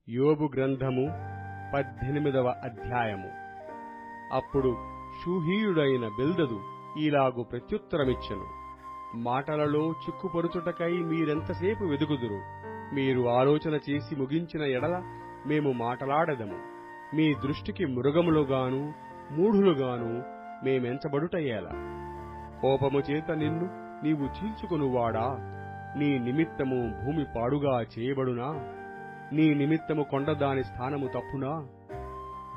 యోబు గ్రంథము 18వ అధ్యాయము. అప్పుడు షూహీయుడైన బిల్దదు ఈలాగు ప్రత్యుత్తరమిచ్చెను. మాటలలో చిక్కుపరుచుటకై మీరెంతసేపు వెదుకుదురు? మీరు ఆలోచన చేసి ముగించిన ఎడల మేము మాటలాడెదము. మీ దృష్టికి మృగములుగాను మూఢులుగాను మేమెంచబడుటయేలా? కోపము చేత నిన్ను నీవు చీల్చుకొనువాడా, నీ నిమిత్తము భూమి పాడుగా చేయబడునా? నీ నిమిత్తము కొండ దాని స్థానము తప్పునా?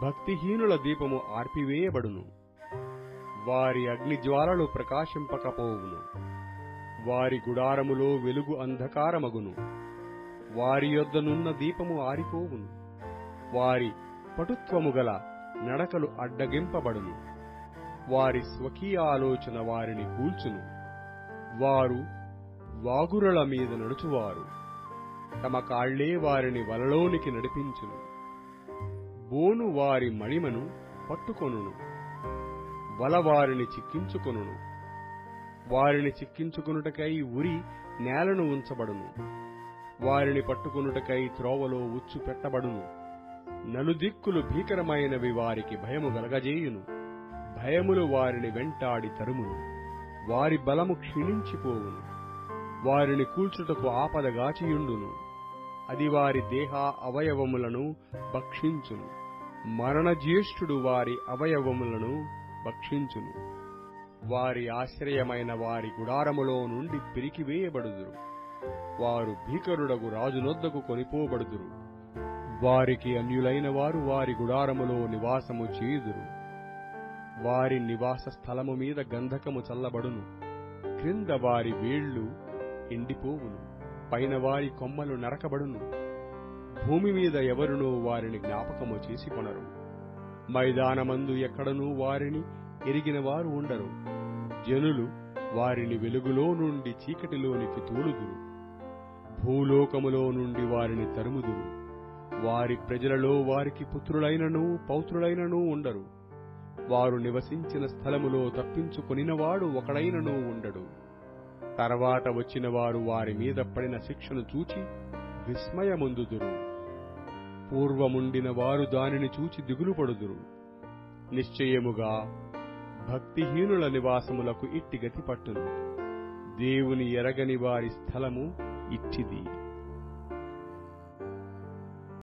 భక్తిహీనుల దీపము ఆర్పివేయబడును, వారి అగ్నిజ్వాలలు ప్రకాశింపకపోవును. వారి గుడారములో వెలుగు అంధకారమగును, వారి యొద్దనున్న దీపము ఆరిపోవును. వారి పటుత్వము గల నడకలు అడ్డగింపబడును, వారి స్వకీయ ఆలోచన వారిని కూల్చును. వారు వాగురల మీద నడుచువారు, తమ కాళ్లే వారిని వలలోనికి నడిపించును. బోను వారి మణిమను పట్టుకొనును, వల వారిని చిక్కించుకొనును. వారిని చిక్కించుకొనుటకై ఉరి నేలను ఉంచబడును, వారిని పట్టుకొనుటకై త్రోవలో ఉచ్చు పెట్టబడును. నలుదిక్కులు భీకరమైనవి వారికి భయము గలగజేయును, భయములు వారిని వెంటాడి తరుమును. వారి బలము క్షీణించిపోవును, వారిని కూల్చుటకు ఆపదగాచియుండును. అది వారి దేహ అవయవములను భక్షించును, మరణజ్యేష్ఠుడు వారి అవయవములను భక్షించును. వారి ఆశ్రయమైన వారి గుడారములో నుండి పిరికివేయబడుదురు, వారు భీకరుడగు రాజునొద్దకు కొనిపోబడుదురు. వారికి అన్యులైన వారు వారి గుడారములో నివాసము చేయుదురు. వారి నివాస స్థలము మీద గంధకము చల్లబడును, క్రింద వారి వేళ్లు ఎండిపోవును, పైన వారి కొమ్మలు నరకబడును. భూమి మీద ఎవరునూ వారిని జ్ఞాపకము చేసుకొనరు. మైదానమందు ఎక్కడనూ వారిని ఎరిగిన వారు ఉండరు. జనులు వారిని వెలుగులో నుండి చీకటిలోనికి తోలుదురు, భూలోకములో నుండి వారిని తరుముదురు. వారి ప్రజలలో వారికి పుత్రులైనను పౌత్రులైనను ఉండరు. వారు నివసించిన స్థలములో తప్పించుకొనినవాడు ఒకడైనను ఉండడు. తర్వాత వచ్చిన వారు వారి మీద పడిన శిక్షను చూచి విస్మయముందుదురు. పూర్వముండిన వారు దానిని చూచి దిగులుపడుదురు. నిశ్చయముగా భక్తిహీనుల నివాసములకు ఇట్టి గతి పట్టును. దేవుని ఎరగని వారి స్థలము ఇట్టిది.